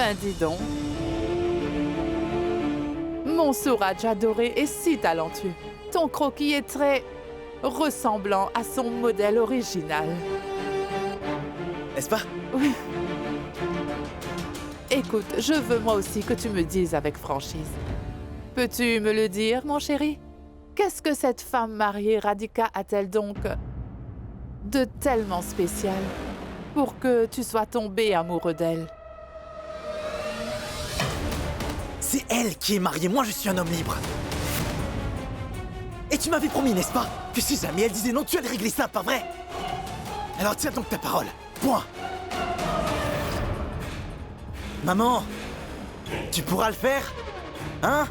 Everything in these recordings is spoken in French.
Ben dis donc. Mon Suraj adoré est si talentueux. Ton croquis est très ressemblant à son modèle original. N'est-ce pas? Oui. Écoute, je veux moi aussi que tu me dises avec franchise. Peux-tu me le dire, mon chéri? Qu'est-ce que cette femme mariée Radhika a-t-elle donc de tellement spécial pour que tu sois tombé amoureux d'elle? C'est elle qui est mariée, moi je suis un homme libre. Et tu m'avais promis, n'est-ce pas, que si jamais elle disait non, tu allais régler ça, pas vrai? Alors tiens donc ta parole, point. Maman, tu pourras le faire? Hein?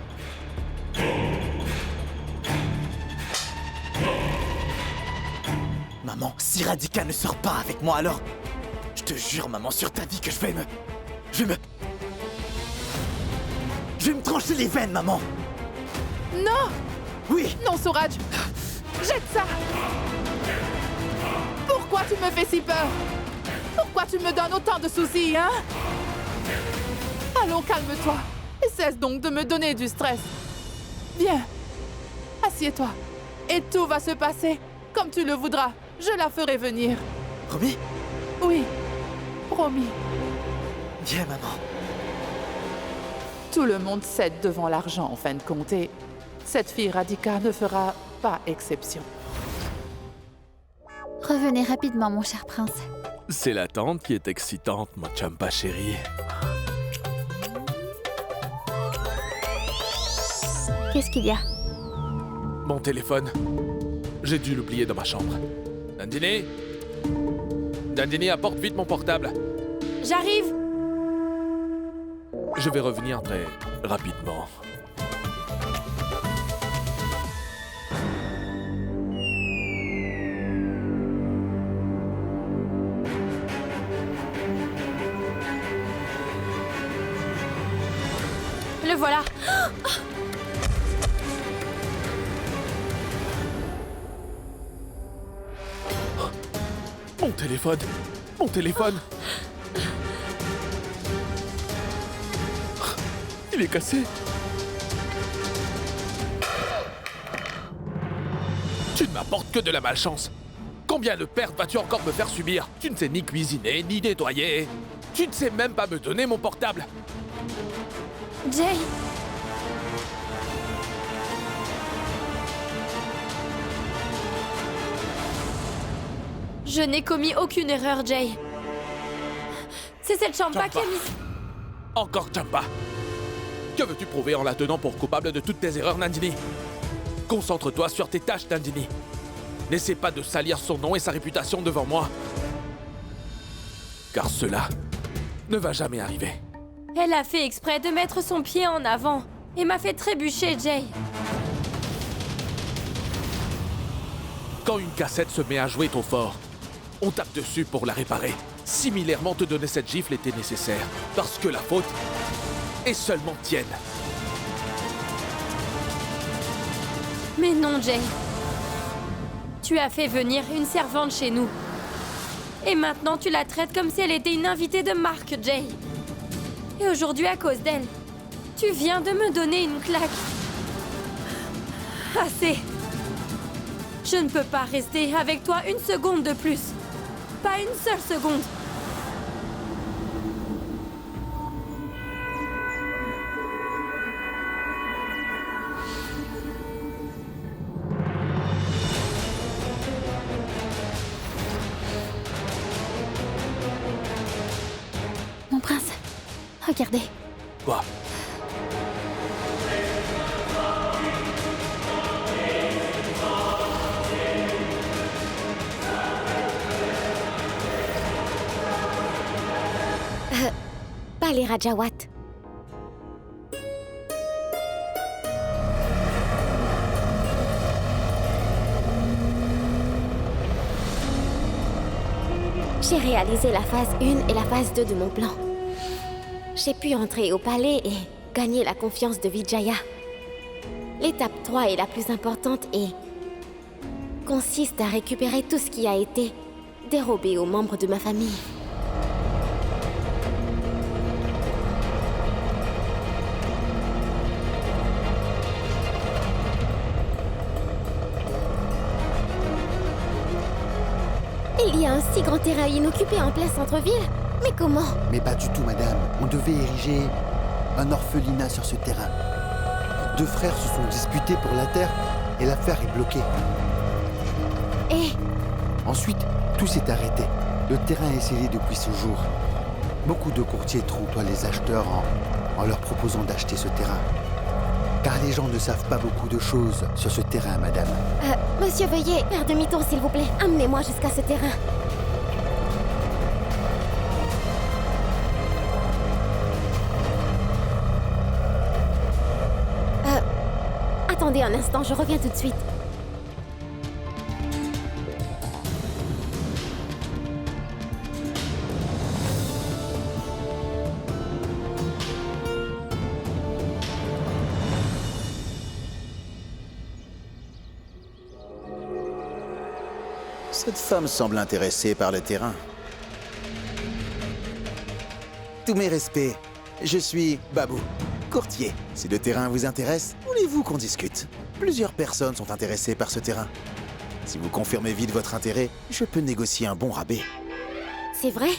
Maman, si Radhika ne sort pas avec moi, alors... Je te jure, maman, sur ta vie que je vais me trancher les veines, maman! Non! Oui! Non, Suraj! Jette ça! Pourquoi tu me fais si peur? Pourquoi tu me donnes autant de soucis, hein? Allons, calme-toi. Et cesse donc de me donner du stress. Viens, assieds-toi. Et tout va se passer comme tu le voudras. Je la ferai venir. Promis? Oui, promis. Viens, maman. Tout le monde cède devant l'argent en fin de compte et cette fille Radhika ne fera pas exception. Revenez rapidement, mon cher prince. C'est l'attente qui est excitante, ma Champa chérie. Qu'est-ce qu'il y a? Mon téléphone. J'ai dû l'oublier dans ma chambre. Nandini? Nandini, apporte vite mon portable. J'arrive! Je vais revenir très rapidement. Le voilà! Mon téléphone! Mon téléphone! Il est cassé! Tu ne m'apportes que de la malchance! Combien de pertes vas-tu encore me faire subir? Tu ne sais ni cuisiner, ni nettoyer! Tu ne sais même pas me donner mon portable! Jay! Je n'ai commis aucune erreur, Jay. C'est cette Champa qui a mis... Encore Champa! Que veux-tu prouver en la tenant pour coupable de toutes tes erreurs, Nandini? Concentre-toi sur tes tâches, Nandini. N'essaie pas de salir son nom et sa réputation devant moi. Car cela ne va jamais arriver. Elle a fait exprès de mettre son pied en avant et m'a fait trébucher, Jay. Quand une cassette se met à jouer trop fort, on tape dessus pour la réparer. Similairement, te donner cette gifle était nécessaire, parce que la faute est seulement tienne. Mais non, Jay. Tu as fait venir une servante chez nous. Et maintenant, tu la traites comme si elle était une invitée de marque, Jay. Et aujourd'hui, à cause d'elle, tu viens de me donner une claque. Assez. Je ne peux pas rester avec toi une seconde de plus. Pas une seule seconde. Mon prince, regardez. Quoi? Pas les Rajawat. J'ai réalisé la phase 1 et la phase 2 de mon plan. J'ai pu entrer au palais et gagner la confiance de Vijaya. L'étape 3 est la plus importante et consiste à récupérer tout ce qui a été dérobé aux membres de ma famille. Il y a un si grand terrain inoccupé en plein centre-ville. Mais comment? Mais pas du tout, madame. On devait ériger un orphelinat sur ce terrain. Deux frères se sont disputés pour la terre et l'affaire est bloquée. Et Ensuite, tout s'est arrêté. Le terrain est scellé depuis ce jour. Beaucoup de courtiers trompoient les acheteurs en leur proposant d'acheter ce terrain. Car les gens ne savent pas beaucoup de choses sur ce terrain, madame. monsieur, veuillez faire demi-tour, s'il vous plaît. Amenez-moi jusqu'à ce terrain. Attendez un instant, je reviens tout de suite. Cette femme semble intéressée par le terrain. Tous mes respects. Je suis Babou, courtier. Si le terrain vous intéresse, voulez-vous qu'on discute? Plusieurs personnes sont intéressées par ce terrain. Si vous confirmez vite votre intérêt, je peux négocier un bon rabais. C'est vrai?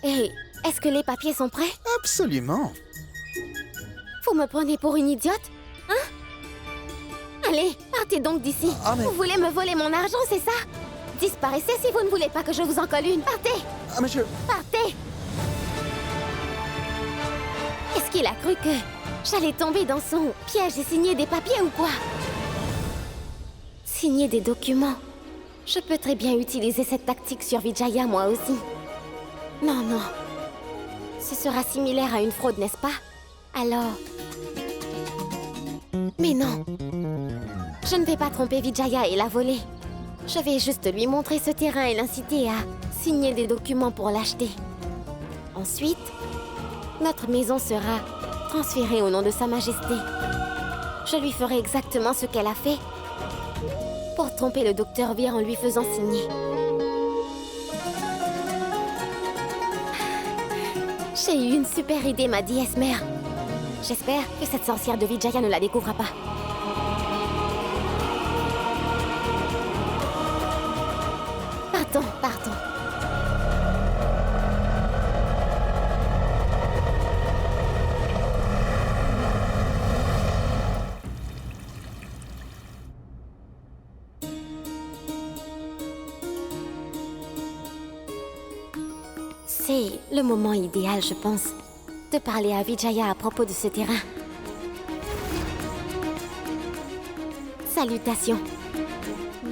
Et est-ce que les papiers sont prêts? Absolument. Vous me prenez pour une idiote? Hein? Allez, partez donc d'ici. Ah, mais- Vous voulez me voler mon argent, c'est ça? Disparaissez si vous ne voulez pas que je vous en colle une. Partez! Ah, mais je... Partez! Est-ce qu'il a cru que j'allais tomber dans son piège et signer des papiers ou quoi? Signer des documents? Je peux très bien utiliser cette tactique sur Vijaya, moi aussi. Non, non. Ce sera similaire à une fraude, n'est-ce pas? Alors... Mais non. Je ne vais pas tromper Vijaya et la voler. Je vais juste lui montrer ce terrain et l'inciter à signer des documents pour l'acheter. Ensuite, notre maison sera transférée au nom de Sa Majesté. Je lui ferai exactement ce qu'elle a fait pour tromper le docteur Vir en lui faisant signer. J'ai eu une super idée, m'a dit Esmer. J'espère que cette sorcière de Vijaya ne la découvrira pas. Partons, partons. C'est le moment idéal, je pense, de parler à Vijaya à propos de ce terrain. Salutations.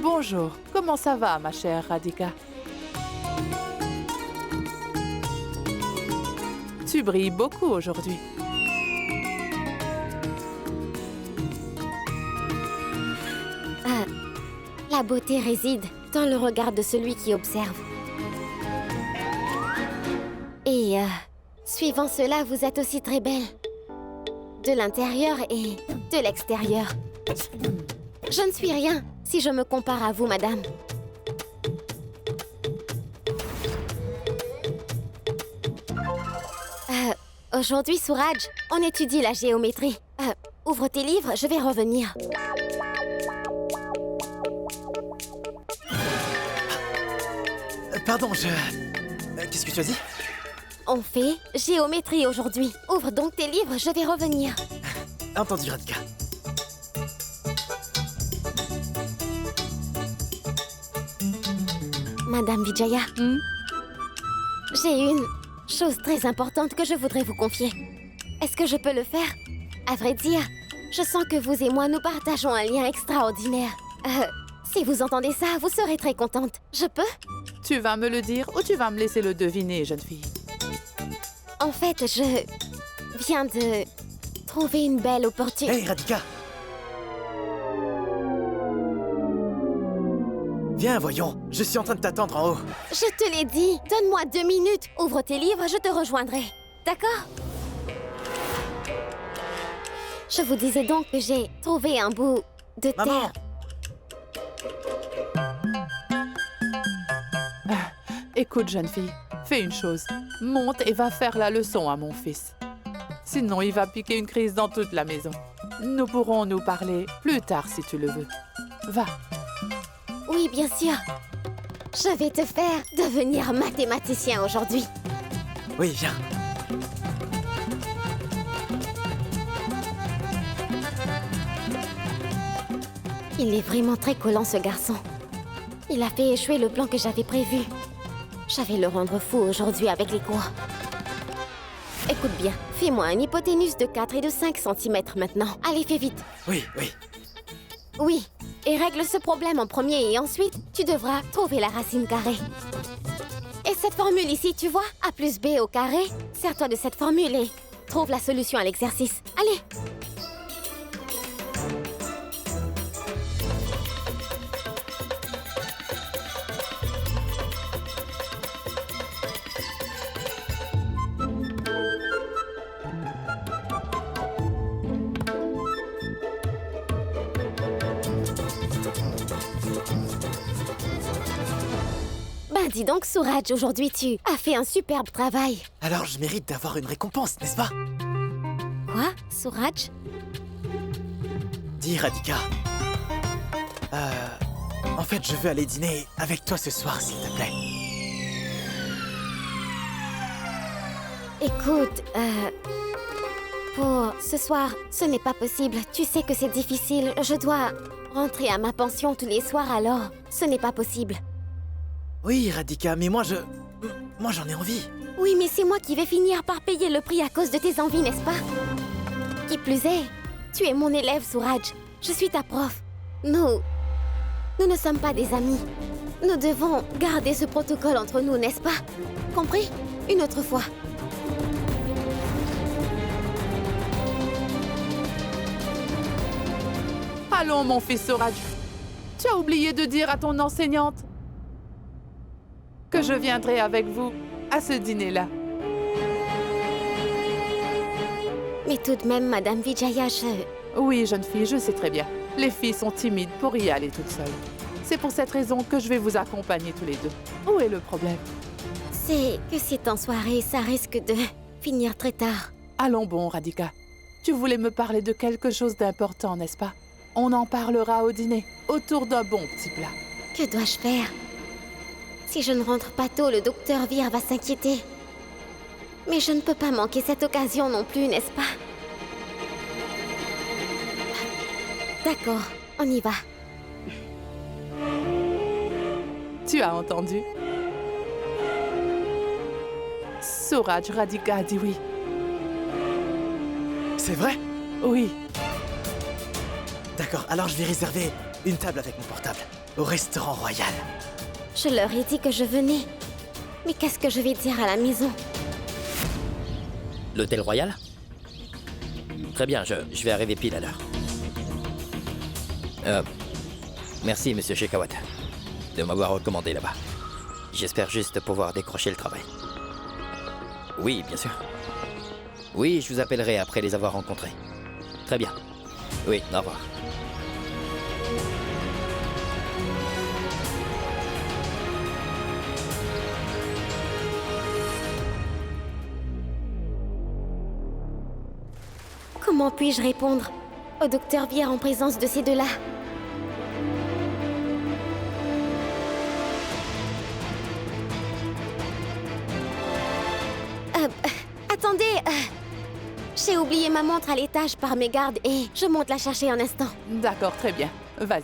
Bonjour, comment ça va, ma chère Radhika? Tu brilles beaucoup aujourd'hui. La beauté réside dans le regard de celui qui observe. Et suivant cela, vous êtes aussi très belle. De l'intérieur et de l'extérieur. Je ne suis rien si je me compare à vous, madame. Aujourd'hui, Suraj, on étudie la géométrie. Ouvre tes livres, je vais revenir. Pardon, je... Qu'est-ce que tu as dit? On fait géométrie aujourd'hui. Ouvre donc tes livres, je vais revenir. Entendu, Radhika. Madame Vijaya, j'ai une chose très importante que je voudrais vous confier. Est-ce que je peux le faire? À vrai dire, je sens que vous et moi, nous partageons un lien extraordinaire. Si vous entendez ça, vous serez très contente. Je peux? Tu vas me le dire ou tu vas me laisser le deviner, jeune fille? En fait, je viens de trouver une belle opportunité. Hey, Radhika! Viens, voyons. Je suis en train de t'attendre en haut. Je te l'ai dit. Donne-moi 2 minutes. Ouvre tes livres, je te rejoindrai. D'accord? Je vous disais donc que j'ai trouvé un bout de Maman! terre. Écoute, jeune fille, fais une chose. Monte et va faire la leçon à mon fils. Sinon, il va piquer une crise dans toute la maison. Nous pourrons nous parler plus tard si tu le veux. Va. Oui, bien sûr. Je vais te faire devenir mathématicien aujourd'hui. Oui, viens. Il est vraiment très collant, ce garçon. Il a fait échouer le plan que j'avais prévu. Je vais le rendre fou aujourd'hui avec les cours. Écoute bien, fais-moi un hypoténuse de 4 et de 5 cm maintenant. Allez, fais vite. Oui, oui. Oui, et règle ce problème en premier et ensuite, tu devras trouver la racine carrée. Et cette formule ici, tu vois, A plus B au carré, sers-toi de cette formule et trouve la solution à l'exercice. Allez! Ben dis donc, Suraj, aujourd'hui tu as fait un superbe travail. Alors je mérite d'avoir une récompense, n'est-ce pas? Quoi, Suraj? Dis, Radhika. En fait, je veux aller dîner avec toi ce soir, s'il te plaît. Écoute, pour ce soir, ce n'est pas possible. Tu sais que c'est difficile. Je dois rentrer à ma pension tous les soirs, alors ce n'est pas possible. Oui, Radhika, mais moi j'en ai envie. Oui, mais c'est moi qui vais finir par payer le prix à cause de tes envies, n'est-ce pas? Qui plus est, tu es mon élève, Suraj. Je suis ta prof. Nous ne sommes pas des amis. Nous devons garder ce protocole entre nous, n'est-ce pas? Compris? Une autre fois. Allons, mon fils Suraj. Tu as oublié de dire à ton enseignante que je viendrai avec vous à ce dîner-là. Mais tout de même, Madame Vijaya, Oui, jeune fille, je sais très bien. Les filles sont timides pour y aller toutes seules. C'est pour cette raison que je vais vous accompagner tous les deux. Où est le problème? c'est que c'est en soirée, ça risque de finir très tard. Allons bon, Radhika. Tu voulais me parler de quelque chose d'important, n'est-ce pas? On en parlera au dîner, autour d'un bon petit plat. Que dois-je faire? Si je ne rentre pas tôt, le docteur Veer va s'inquiéter. Mais je ne peux pas manquer cette occasion non plus, n'est-ce pas? D'accord, on y va. Tu as entendu? Suraj, Radhika a dit oui. C'est vrai? Oui. D'accord, alors je vais réserver une table avec mon portable au restaurant royal. Je leur ai dit que je venais. Mais qu'est-ce que je vais dire à la maison? L'hôtel royal? Très bien, je vais arriver pile à l'heure. Merci, monsieur Shekhawat, de m'avoir recommandé là-bas. J'espère juste pouvoir décrocher le travail. Oui, bien sûr. Oui, je vous appellerai après les avoir rencontrés. Très bien. Oui, au revoir. Comment puis-je répondre au docteur Veer en présence de ces deux-là? Attendez, j'ai oublié ma montre à l'étage par mes gardes et je monte la chercher un instant. D'accord, très bien. Vas-y.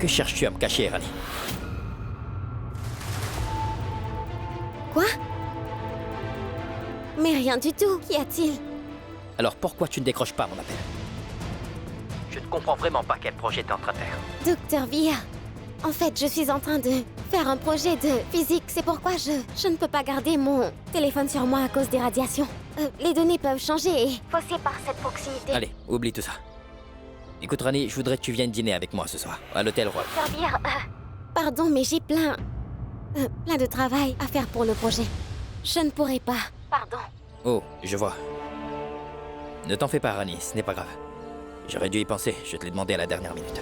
Que cherches-tu à me cacher, Rani? Quoi? Mais rien du tout, qu'y a-t-il? Alors pourquoi tu ne décroches pas mon appel? Je ne comprends vraiment pas quel projet t'es en train de faire. Docteur Veer, en fait, je suis en train de faire un projet de physique. C'est pourquoi je ne peux pas garder mon téléphone sur moi à cause des radiations. Les données peuvent changer et faussées par cette proximité. Allez, oublie tout ça. Écoute, Rani, je voudrais que tu viennes dîner avec moi ce soir, à l'hôtel Royal. Docteur Veer, pardon, mais j'ai plein de travail à faire pour le projet. Je ne pourrai pas. Pardon. Oh, je vois. Ne t'en fais pas, Rani, ce n'est pas grave. J'aurais dû y penser, je te l'ai demandé à la dernière minute.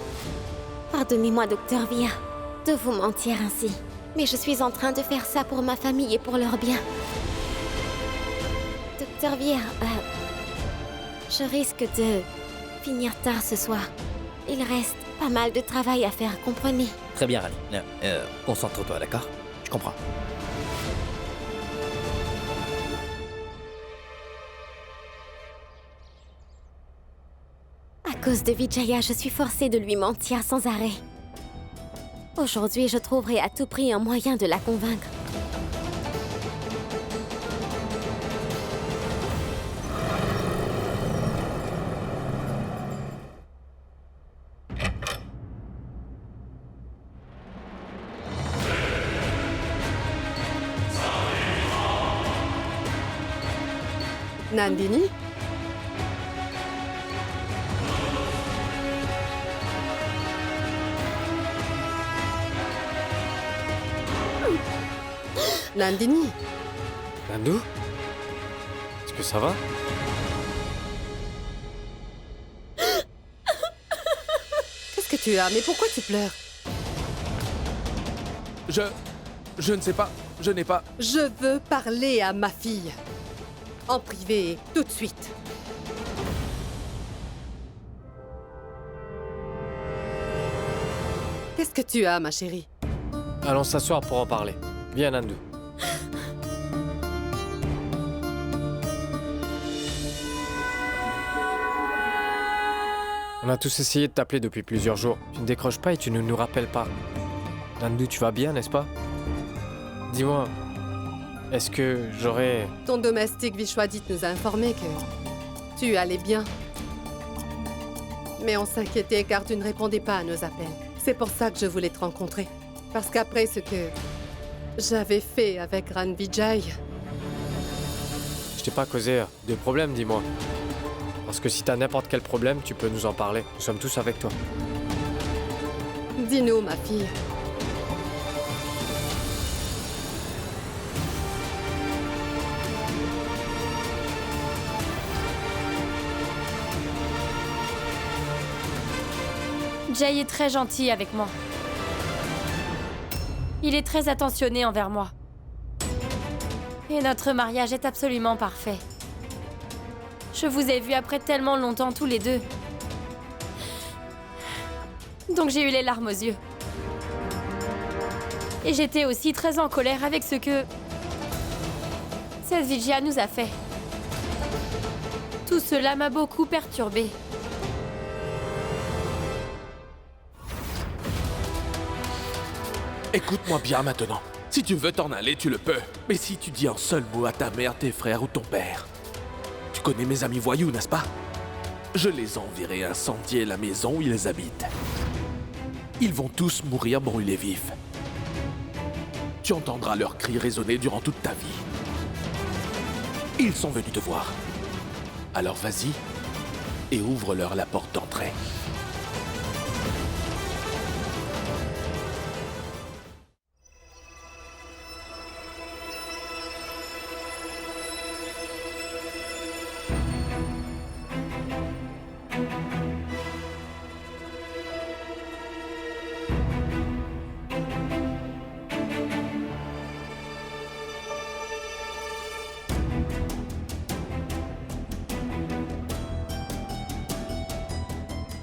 Pardonnez-moi, Docteur Veer, de vous mentir ainsi. Mais je suis en train de faire ça pour ma famille et pour leur bien. Docteur Vir, je risque de finir tard ce soir. Il reste pas mal de travail à faire, comprenez? Très bien, Rani. Concentre-toi, d'accord? Je comprends. À cause de Vijaya, je suis forcée de lui mentir sans arrêt. Aujourd'hui, je trouverai à tout prix un moyen de la convaincre. Nandini? Nandini? Nandu? Est-ce que ça va? Qu'est-ce que tu as? Mais pourquoi tu pleures? Je ne sais pas. Je n'ai pas... Je veux parler à ma fille. En privé, tout de suite. Qu'est-ce que tu as, ma chérie? Allons s'asseoir pour en parler. Viens, Nandu. On a tous essayé de t'appeler depuis plusieurs jours. Tu ne décroches pas et tu ne nous rappelles pas. Nandu, tu vas bien, n'est-ce pas? Dis-moi, est-ce que j'aurais... Ton domestique Vishwadit nous a informé que tu allais bien. Mais on s'inquiétait car tu ne répondais pas à nos appels. C'est pour ça que je voulais te rencontrer. Parce qu'après ce que j'avais fait avec Ranvijay, Je t'ai pas causé de problème, dis-moi. Parce que si t'as n'importe quel problème, tu peux nous en parler. Nous sommes tous avec toi. dis-nous, ma fille. Jay est très gentil avec moi. Il est très attentionné envers moi. Et notre mariage est absolument parfait. Je vous ai vus après tellement longtemps tous les deux. Donc j'ai eu les larmes aux yeux. Et j'étais aussi très en colère avec ce que cette Vijaya nous a fait. Tout cela m'a beaucoup perturbée. Écoute-moi bien maintenant. Si tu veux t'en aller, tu le peux. Mais si tu dis un seul mot à ta mère, tes frères ou ton père... Tu connais mes amis voyous, n'est-ce pas? Je les enverrai incendier la maison où ils habitent. Ils vont tous mourir brûlés vifs. Tu entendras leurs cris résonner durant toute ta vie. Ils sont venus te voir. Alors vas-y et ouvre-leur la porte d'entrée.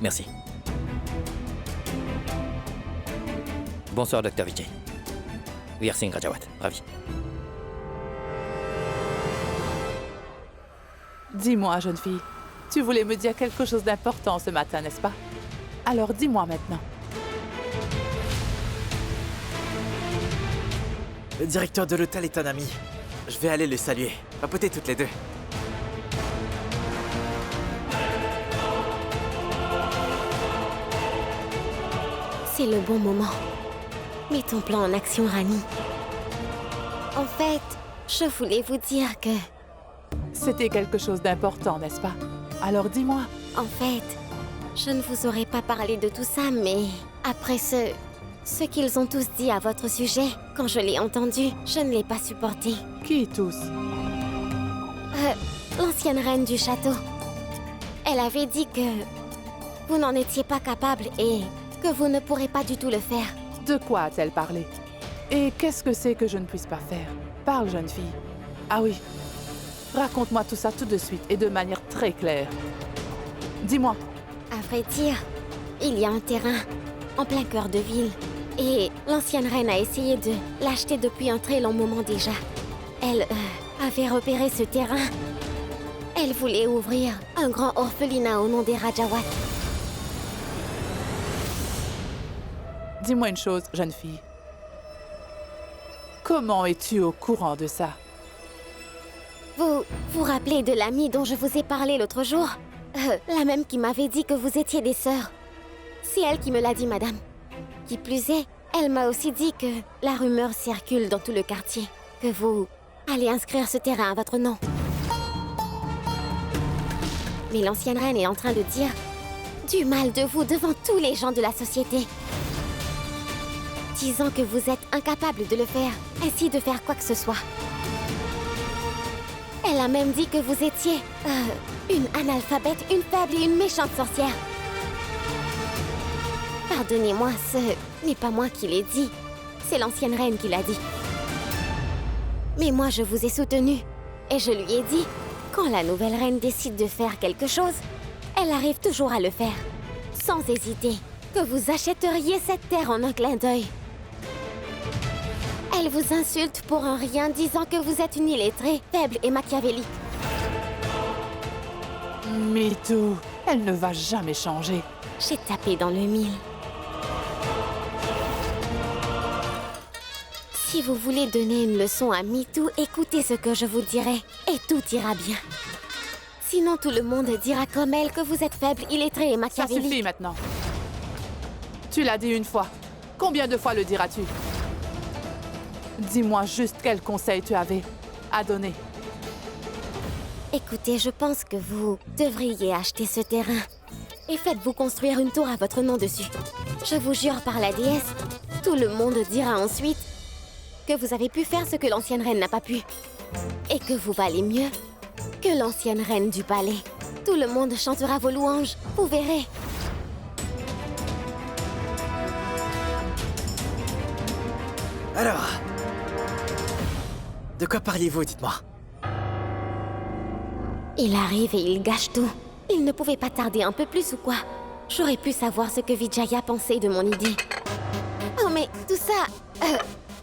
Merci. Bonsoir, Dr. Vijay. Vir Singh Rajawat, ravi. Dis-moi, jeune fille, tu voulais me dire quelque chose d'important ce matin, n'est-ce pas? Alors dis-moi maintenant. Le directeur de l'hôtel est un ami. Je vais aller le saluer. Papoter toutes les deux. C'est le bon moment. Mets ton plan en action, Rani. En fait, je voulais vous dire que... C'était quelque chose d'important, n'est-ce pas? Alors dis-moi. En fait, je ne vous aurais pas parlé de tout ça, mais... Après ce qu'ils ont tous dit à votre sujet, quand je l'ai entendu, je ne l'ai pas supporté. Qui tous? L'ancienne reine du château. Elle avait dit que... vous n'en étiez pas capable et... que vous ne pourrez pas du tout le faire. De quoi a-t-elle parlé? Et qu'est-ce que c'est que je ne puisse pas faire? Parle, jeune fille. Ah oui. Raconte-moi tout ça tout de suite et de manière très claire. Dis-moi. À vrai dire, il y a un terrain en plein cœur de ville. Et l'ancienne reine a essayé de l'acheter depuis un très long moment déjà. Elle avait repéré ce terrain. Elle voulait ouvrir un grand orphelinat au nom des Rajawat. Dis-moi une chose, jeune fille. Comment es-tu au courant de ça? Vous vous rappelez de l'amie dont je vous ai parlé l'autre jour? La même qui m'avait dit que vous étiez des sœurs. C'est elle qui me l'a dit, madame. Qui plus est, elle m'a aussi dit que la rumeur circule dans tout le quartier, que vous allez inscrire ce terrain à votre nom. Mais l'ancienne reine est en train de dire du mal de vous devant tous les gens de la société. Disant que vous êtes incapable de le faire, ainsi de faire quoi que ce soit. Elle a même dit que vous étiez une analphabète, une faible et une méchante sorcière. Pardonnez-moi, ce n'est pas moi qui l'ai dit. C'est l'ancienne reine qui l'a dit. Mais moi, je vous ai soutenu. Et je lui ai dit, quand la nouvelle reine décide de faire quelque chose, elle arrive toujours à le faire. Sans hésiter. Que vous achèteriez cette terre en un clin d'œil. Elle vous insulte pour un rien, disant que vous êtes une illettrée, faible et machiavélique. Mytho, elle ne va jamais changer. J'ai tapé dans le mille. Si vous voulez donner une leçon à MeToo, écoutez ce que je vous dirai, et tout ira bien. Sinon, tout le monde dira comme elle que vous êtes faible, illettré et Ça machiavélique. suffit maintenant. Tu l'as dit une fois. Combien de fois le diras-tu? Dis-moi juste quel conseil tu avais à donner. Écoutez, je pense que vous devriez acheter ce terrain. Et faites-vous construire une tour à votre nom dessus. Je vous jure par la déesse, tout le monde dira ensuite que vous avez pu faire ce que l'ancienne reine n'a pas pu. Et que vous valez mieux que l'ancienne reine du palais. Tout le monde chantera vos louanges, vous verrez. Alors, de quoi parliez-vous, dites-moi? Il arrive et il gâche tout. Il ne pouvait pas tarder un peu plus ou quoi? J'aurais pu savoir ce que Vijaya pensait de mon idée. Oh mais tout ça...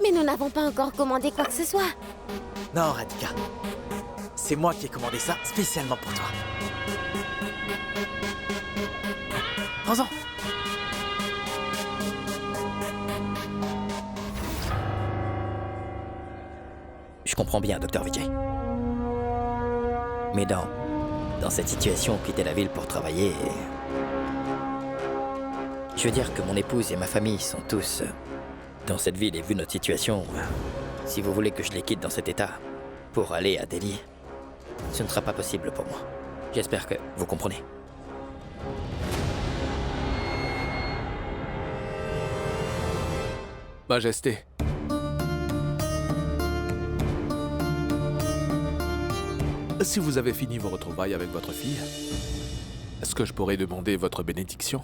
mais nous n'avons pas encore commandé quoi que ce soit. Non, Radhika. C'est moi qui ai commandé ça spécialement pour toi. Prends-en. Je comprends bien, Dr. Vijay. Mais dans cette situation, quitter la ville pour travailler... Je veux dire que mon épouse et ma famille sont tous dans cette ville et vu notre situation, si vous voulez que je les quitte dans cet état pour aller à Delhi, ce ne sera pas possible pour moi. J'espère que vous comprenez. Majesté. Si vous avez fini vos retrouvailles avec votre fille, est-ce que je pourrais demander votre bénédiction?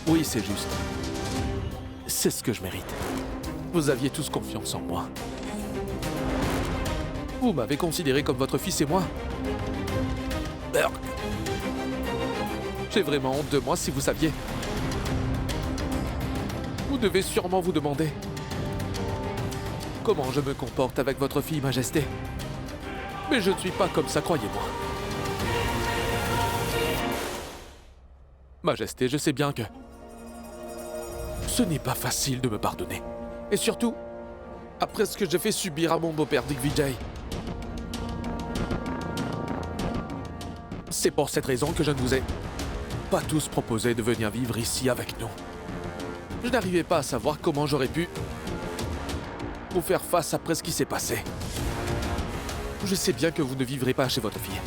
Oui, c'est juste. C'est ce que je mérite. Vous aviez tous confiance en moi. Vous m'avez considéré comme votre fils et moi. Berk. J'ai vraiment honte de moi si vous saviez. Vous devez sûrement vous demander comment je me comporte avec votre fille, Majesté. Mais je ne suis pas comme ça, croyez-moi. Majesté, je sais bien que ce n'est pas facile de me pardonner. Et surtout, après ce que j'ai fait subir à mon beau-père Digvijay. C'est pour cette raison que je ne vous ai pas tous proposé de venir vivre ici avec nous. Je n'arrivais pas à savoir comment j'aurais pu vous faire face après ce qui s'est passé. Je sais bien que vous ne vivrez pas chez votre fille.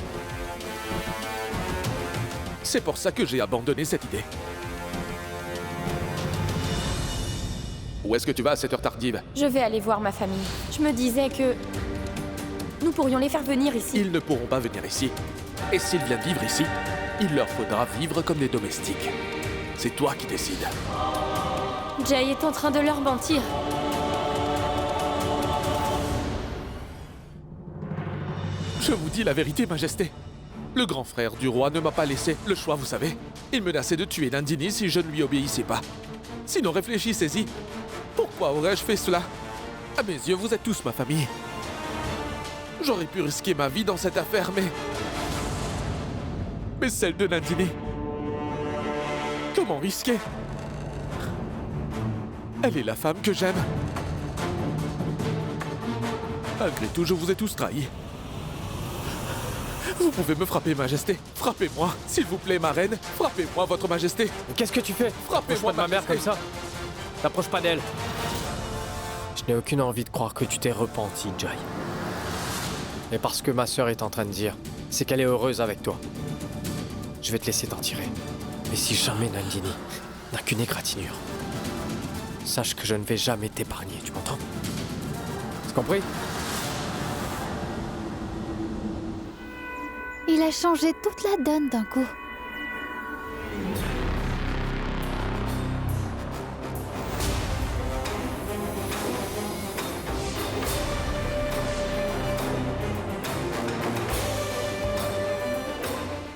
C'est pour ça que j'ai abandonné cette idée. Où est-ce que tu vas à cette heure tardive? Je vais aller voir ma famille. Je me disais que... nous pourrions les faire venir ici. Ils ne pourront pas venir ici. Et s'ils viennent vivre ici, il leur faudra vivre comme des domestiques. C'est toi qui décides. Jay est en train de leur mentir. Je vous dis la vérité, Majesté. Le grand frère du roi ne m'a pas laissé le choix, vous savez. Il menaçait de tuer Nandini si je ne lui obéissais pas. Sinon, réfléchissez-y. Pourquoi aurais-je fait cela? À mes yeux, vous êtes tous ma famille. J'aurais pu risquer ma vie dans cette affaire, mais celle de Nandini. Comment risquer? Elle est la femme que j'aime. Malgré tout, je vous ai tous trahis. Vous pouvez me frapper, Majesté. Frappez-moi, s'il vous plaît, ma reine. Frappez-moi, votre Majesté. Mais qu'est-ce que tu fais? Frappez-moi, Approche pas de ma mère Majesté. comme ça. T'approches pas d'elle. Je n'ai aucune envie de croire que tu t'es repenti, Jay. Et parce que ma sœur est en train de dire, c'est qu'elle est heureuse avec toi. Je vais te laisser t'en tirer. Mais si jamais Nandini n'a qu'une égratignure, sache que je ne vais jamais t'épargner, tu m'entends? C'est compris? Il a changé toute la donne d'un coup.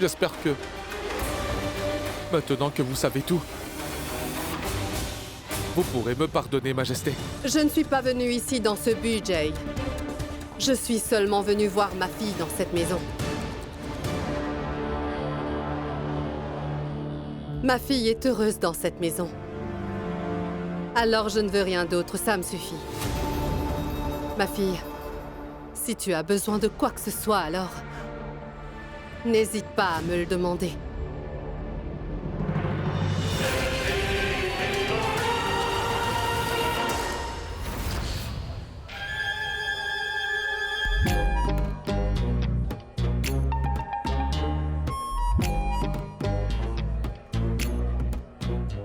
J'espère que... maintenant que vous savez tout, vous pourrez me pardonner, Majesté. Je ne suis pas venue ici dans ce but, Jay. Je suis seulement venue voir ma fille dans cette maison. Ma fille est heureuse dans cette maison. Alors je ne veux rien d'autre, ça me suffit. Ma fille, si tu as besoin de quoi que ce soit, alors... n'hésite pas à me le demander.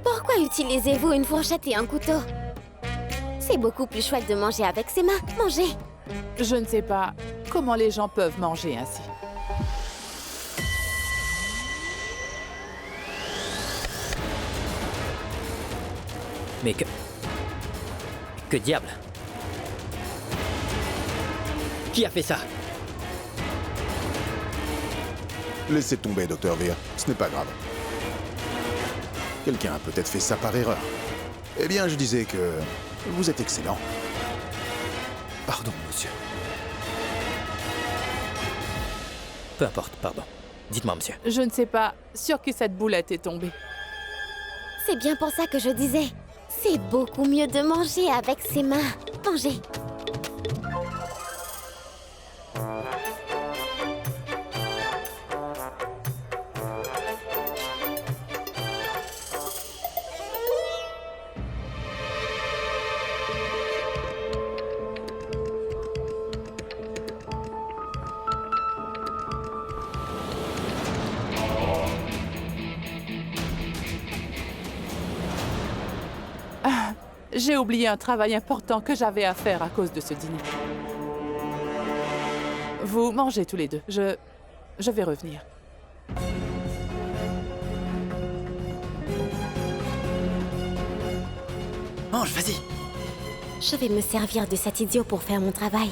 Pourquoi utilisez-vous une fourchette et un couteau? C'est beaucoup plus chouette de manger avec ses mains. Mangez! Je ne sais pas comment les gens peuvent manger ainsi. Mais que... que diable? Qui a fait ça? Laissez tomber, Dr. Veer. Ce n'est pas grave. Quelqu'un a peut-être fait ça par erreur. Eh bien, je disais que... vous êtes excellent. Pardon, monsieur. Peu importe, pardon. Dites-moi, monsieur. Je ne sais pas sur qui cette boulette est tombée. C'est bien pour ça que je disais. C'est beaucoup mieux de manger avec ses mains. Mangez! J'ai oublié un travail important que j'avais à faire à cause de ce dîner. Vous mangez tous les deux. Je vais revenir. Mange, vas-y. Je vais me servir de cet idiot pour faire mon travail.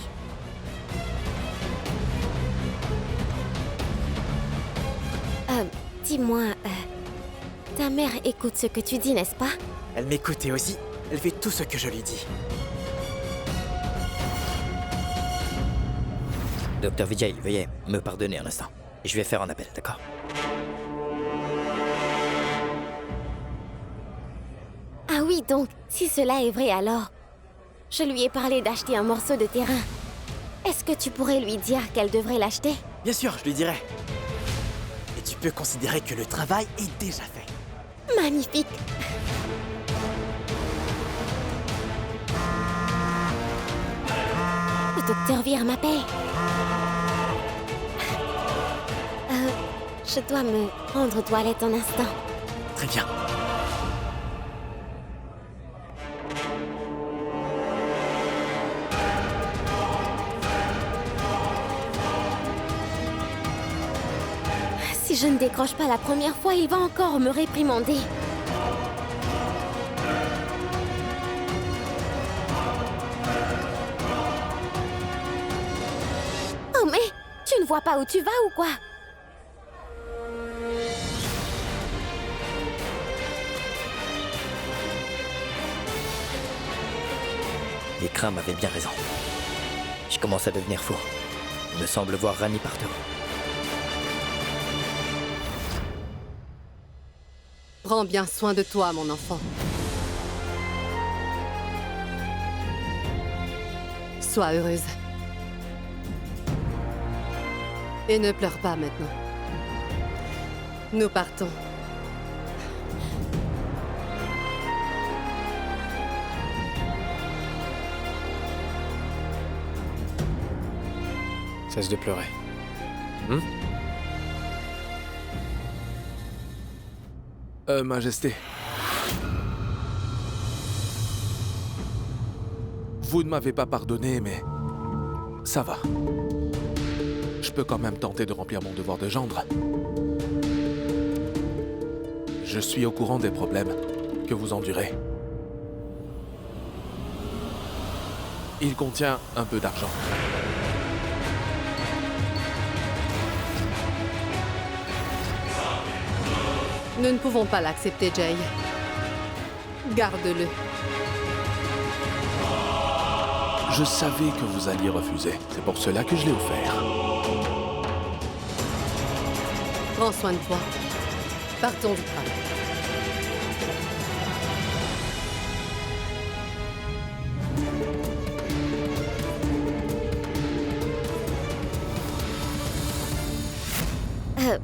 Dis-moi, ta mère écoute ce que tu dis, n'est-ce pas? Elle m'écoutait aussi. Elle fait tout ce que je lui dis. Docteur Vijay, veuillez me pardonner un instant. Je vais faire un appel, d'accord? Ah oui, donc, si cela est vrai alors, je lui ai parlé d'acheter un morceau de terrain. Est-ce que tu pourrais lui dire qu'elle devrait l'acheter? Bien sûr, je lui dirai. Et tu peux considérer que le travail est déjà fait. Magnifique! Le docteur Veer m'appelle. Je dois me rendre aux toilettes un instant. Très bien. Si je ne décroche pas la première fois, il va encore me réprimander. Oh mais, tu ne vois pas où tu vas ou quoi? Les crins avaient bien raison. Je commence à devenir fou. Il me semble voir Rani partout. Prends bien soin de toi, mon enfant. Sois heureuse. Et ne pleure pas maintenant. Nous partons. Cesse de pleurer. Majesté. Vous ne m'avez pas pardonné, mais ça va. Je peux quand même tenter de remplir mon devoir de gendre. Je suis au courant des problèmes que vous endurez. Il contient un peu d'argent. Nous ne pouvons pas l'accepter, Jay. Garde-le. Je savais que vous alliez refuser. C'est pour cela que je l'ai offert. Prends soin de toi. Partons vite.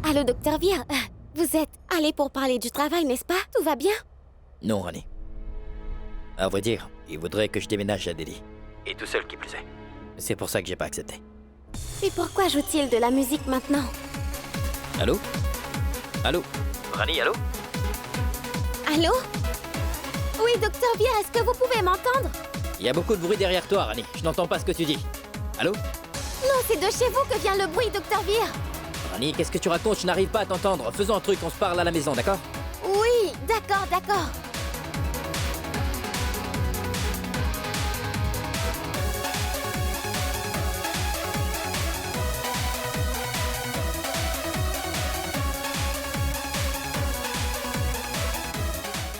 Allô, docteur Vire. Vous êtes allé pour parler du travail, n'est-ce pas? Tout va bien? Non, Rani. À vrai dire, il voudrait que je déménage à Delhi. Et tout seul qui plus est. C'est pour ça que j'ai pas accepté. Et pourquoi joue-t-il de la musique maintenant? Allô? Allô? Rani, allô? Allô? Oui, docteur Vire, est-ce que vous pouvez m'entendre? Il y a beaucoup de bruit derrière toi, Rani. Je n'entends pas ce que tu dis. Allô? Non, c'est de chez vous que vient le bruit, docteur Vire. Rani, qu'est-ce que tu racontes? Je n'arrive pas à t'entendre. Faisons un truc, on se parle à la maison, d'accord? Oui, d'accord, d'accord.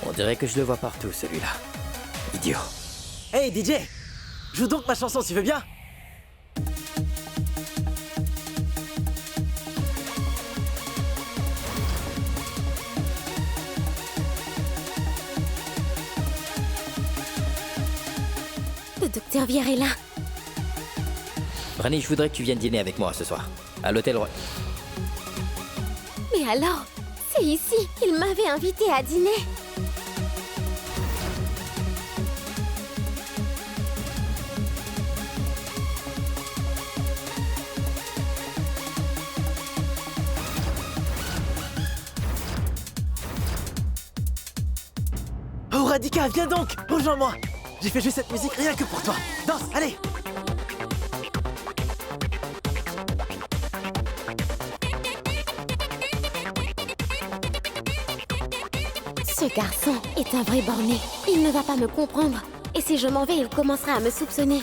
On dirait que je le vois partout, celui-là. Idiot. Hey DJ, joue donc ma chanson, tu veux bien? Le docteur Vire est là. Rani, je voudrais que tu viennes dîner avec moi ce soir. À l'hôtel Roy. Mais alors, c'est ici qu'il m'avait invité à dîner. Oh Radhika, viens donc, rejoins-moi. J'ai fait jouer cette musique rien que pour toi. Danse, allez. Ce garçon est un vrai borné. Il ne va pas me comprendre. Et si je m'en vais, il commencera à me soupçonner.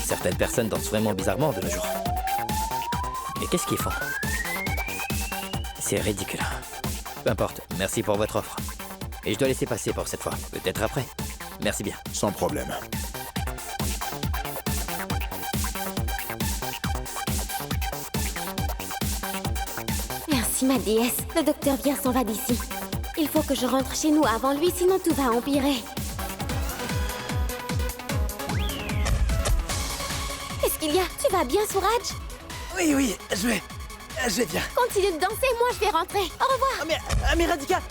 Certaines personnes dansent vraiment bizarrement de nos jours. Mais qu'est-ce qu'ils font? C'est ridicule. Peu importe, merci pour votre offre. Et je dois laisser passer pour cette fois. Peut-être après. Merci bien. Sans problème. Merci, ma déesse. Le docteur Vire s'en va d'ici. Il faut que je rentre chez nous avant lui, sinon tout va empirer. qu'il y a? Tu vas bien, Suraj? Oui, je vais bien. Continue de danser, moi je vais rentrer. Au revoir. Mais Radhika,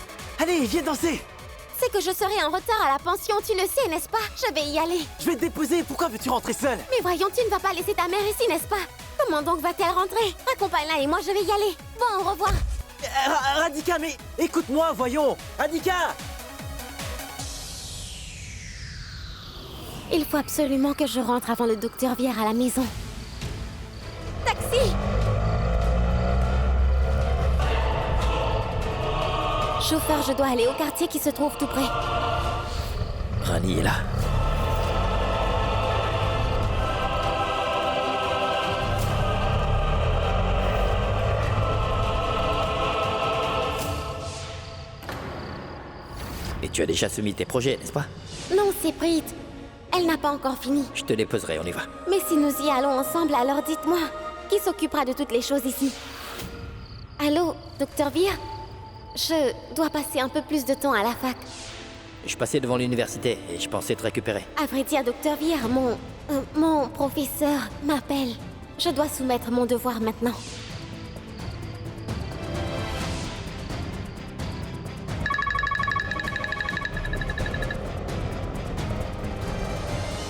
allez, viens danser. C'est que je serai en retard à la pension, tu le sais, n'est-ce pas? Je vais y aller. Je vais te déposer, pourquoi veux-tu rentrer seule? Mais voyons, tu ne vas pas laisser ta mère ici, n'est-ce pas? Comment donc va-t-elle rentrer? Accompagne-la et moi je vais y aller. Bon, au revoir. Radhika, mais écoute-moi, voyons. Radhika! Il faut absolument que je rentre avant le docteur Vier à la maison. Taxi! Chauffeur, je dois aller au quartier qui se trouve tout près. Rani est là. Et tu as déjà soumis tes projets, n'est-ce pas? Non, c'est Preet. Elle n'a pas encore fini. Je te déposerai, on y va. Mais si nous y allons ensemble, alors dites-moi, qui s'occupera de toutes les choses ici? Allô, docteur Vier? Je dois passer un peu plus de temps à la fac. Je passais devant l'université et je pensais te récupérer. À vrai dire, docteur Vier, mon professeur m'appelle. Je dois soumettre mon devoir maintenant.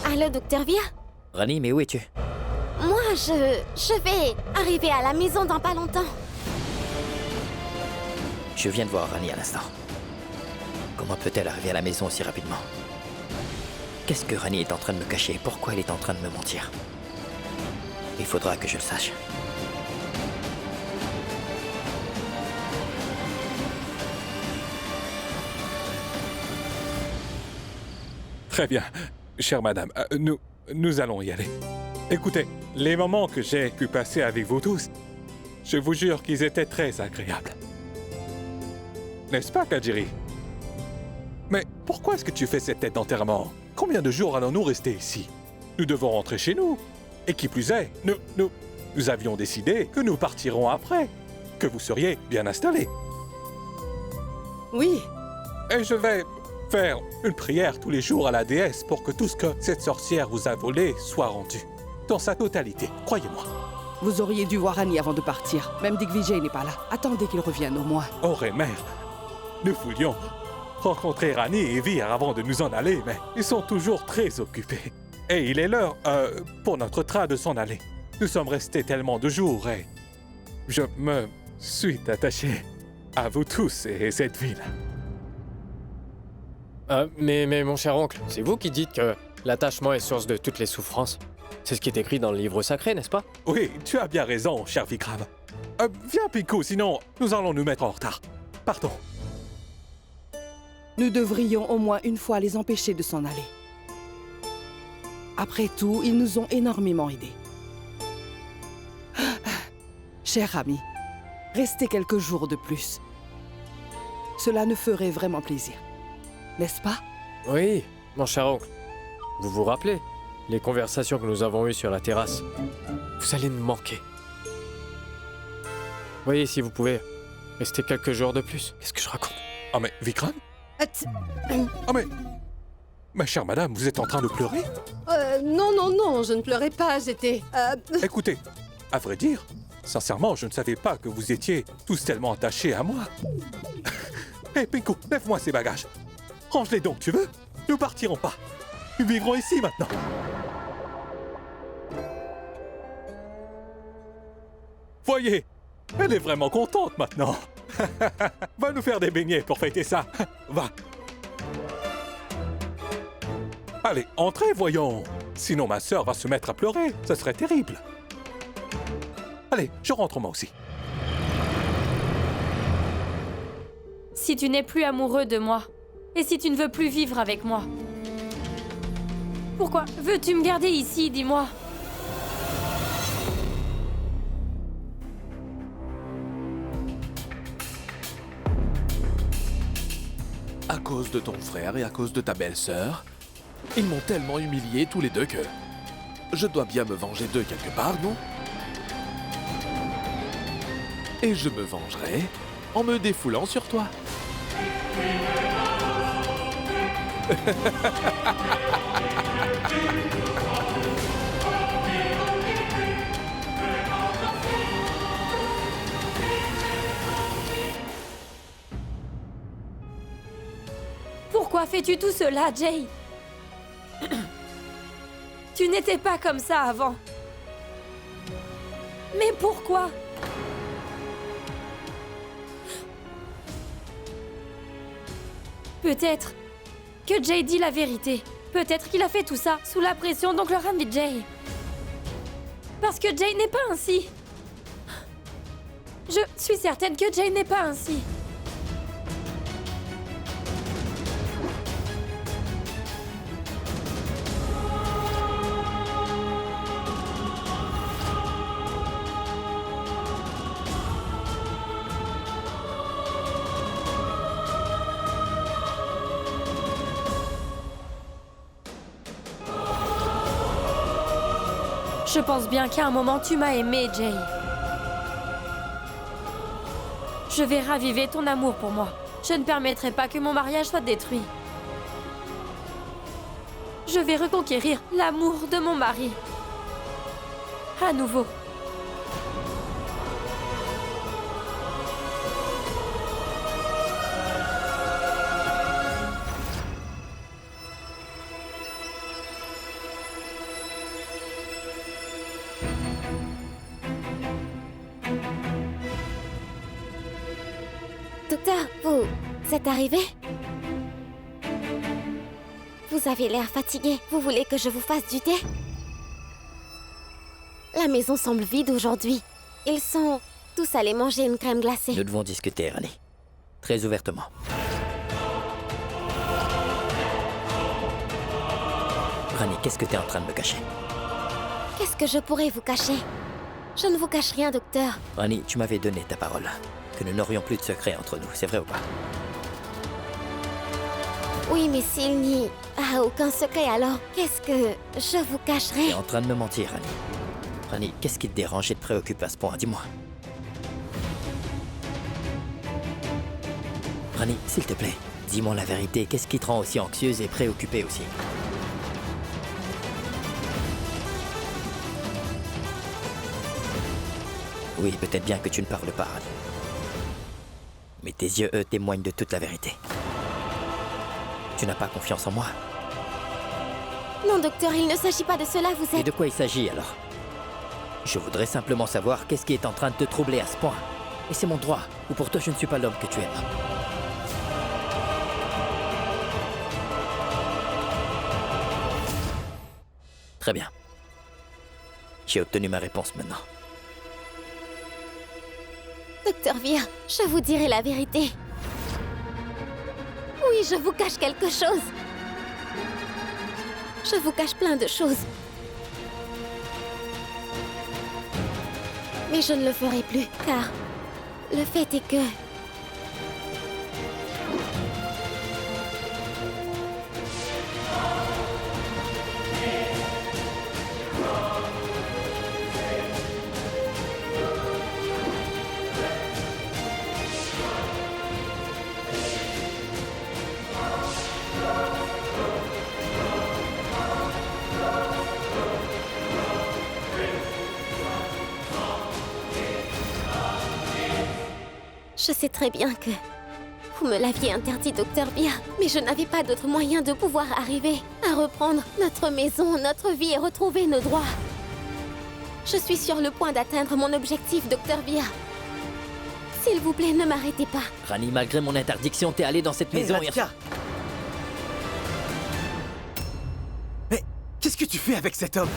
Allô, docteur Vier? Rani, mais où es-tu? Moi, je vais arriver à la maison dans pas longtemps. Je viens de voir Rani à l'instant. Comment peut-elle arriver à la maison aussi rapidement? Qu'est-ce que Rani est en train de me cacher? Pourquoi elle est en train de me mentir? Il faudra que je le sache. Très bien, chère madame, nous allons y aller. Écoutez, les moments que j'ai pu passer avec vous tous, je vous jure qu'ils étaient très agréables. N'est-ce pas, Kajiri? Mais pourquoi est-ce que tu fais cette tête d'enterrement? Combien de jours allons-nous rester ici? Nous devons rentrer chez nous. Et qui plus est, nous avions décidé que nous partirons après, que vous seriez bien installés. Oui. Et je vais faire une prière tous les jours à la déesse pour que tout ce que cette sorcière vous a volé soit rendu. Dans sa totalité, croyez-moi. Vous auriez dû voir Annie avant de partir. Même Digvijay n'est pas là. Attendez qu'il revienne au moins. Oh, mère, nous voulions rencontrer Rani et Vir avant de nous en aller, mais ils sont toujours très occupés. Et il est l'heure pour notre train de s'en aller. Nous sommes restés tellement de jours et je me suis attaché à vous tous et cette ville. Mais mon cher oncle, c'est vous qui dites que l'attachement est source de toutes les souffrances. C'est ce qui est écrit dans le livre sacré, n'est-ce pas? Oui, tu as bien raison, cher Vikram. Viens, Pico, sinon nous allons nous mettre en retard. Partons. Nous devrions au moins une fois les empêcher de s'en aller. Après tout, ils nous ont énormément aidés. Cher ami, restez quelques jours de plus. Cela nous ferait vraiment plaisir. N'est-ce pas? Oui, mon cher oncle. Vous vous rappelez les conversations que nous avons eues sur la terrasse? Vous allez nous manquer. Voyez, si vous pouvez rester quelques jours de plus. Qu'est-ce que je raconte? Ah mais, Vikram? Ah mais chère madame, vous êtes en train de pleurer? Non, je ne pleurais pas, j'étais... Écoutez, à vrai dire, sincèrement, je ne savais pas que vous étiez tous tellement attachés à moi. Hé, Pinko, lève-moi ces bagages. Range-les donc, tu veux? Nous partirons pas. Nous vivrons ici maintenant. Voyez, elle est vraiment contente maintenant. Va nous faire des beignets pour fêter ça. Va. Allez, entrez, voyons. Sinon, ma sœur va se mettre à pleurer. Ça serait terrible. Allez, je rentre moi aussi. Si tu n'es plus amoureux de moi, et si tu ne veux plus vivre avec moi, pourquoi veux-tu me garder ici, dis-moi? À cause de ton frère et à cause de ta belle-sœur, ils m'ont tellement humilié tous les deux que je dois bien me venger d'eux quelque part, non? Et je me vengerai en me défoulant sur toi. Pourquoi fais-tu tout cela, Jay? Tu n'étais pas comme ça avant. Mais pourquoi? Peut-être que Jay dit la vérité. Peut-être qu'il a fait tout ça sous la pression d'oncle Ram et Jay. Parce que Jay n'est pas ainsi. Je suis certaine que Jay n'est pas ainsi. Je pense bien qu'à un moment tu m'as aimé, Jay. Je vais raviver ton amour pour moi. Je ne permettrai pas que mon mariage soit détruit. Je vais reconquérir l'amour de mon mari. À nouveau. Docteur, vous êtes arrivé? Vous avez l'air fatigué. Vous voulez que je vous fasse du thé? La maison semble vide aujourd'hui. Ils sont tous allés manger une crème glacée. Nous devons discuter, Rani. Très ouvertement. Rani, qu'est-ce que tu es en train de me cacher? Qu'est-ce que je pourrais vous cacher? Je ne vous cache rien, docteur. Rani, tu m'avais donné ta parole. Que nous n'aurions plus de secrets entre nous, c'est vrai ou pas? Oui, mais s'il n'y a aucun secret, alors qu'est-ce que je vous cacherai? Tu es en train de me mentir, Rani. Rani, qu'est-ce qui te dérange et te préoccupe à ce point? Dis-moi. Rani, s'il te plaît, dis-moi la vérité. Qu'est-ce qui te rend aussi anxieuse et préoccupée aussi? Oui, peut-être bien que tu ne parles pas, Rani. Mais tes yeux, eux, témoignent de toute la vérité. Tu n'as pas confiance en moi? Non, docteur, il ne s'agit pas de cela, vous êtes... Et de quoi il s'agit, alors? Je voudrais simplement savoir qu'est-ce qui est en train de te troubler à ce point. Et c'est mon droit, ou pour toi je ne suis pas l'homme que tu aimes. Très bien. J'ai obtenu ma réponse maintenant. Docteur Veer, je vous dirai la vérité. Oui, je vous cache quelque chose. Je vous cache plein de choses. Mais je ne le ferai plus, car le fait est que... Je sais très bien que vous me l'aviez interdit, Docteur Veer, mais je n'avais pas d'autre moyen de pouvoir arriver à reprendre notre maison, notre vie et retrouver nos droits. Je suis sur le point d'atteindre mon objectif, Docteur Veer. S'il vous plaît, ne m'arrêtez pas. Rani, malgré mon interdiction, t'es allé dans cette maison et... Mais qu'est-ce que tu fais avec cet homme?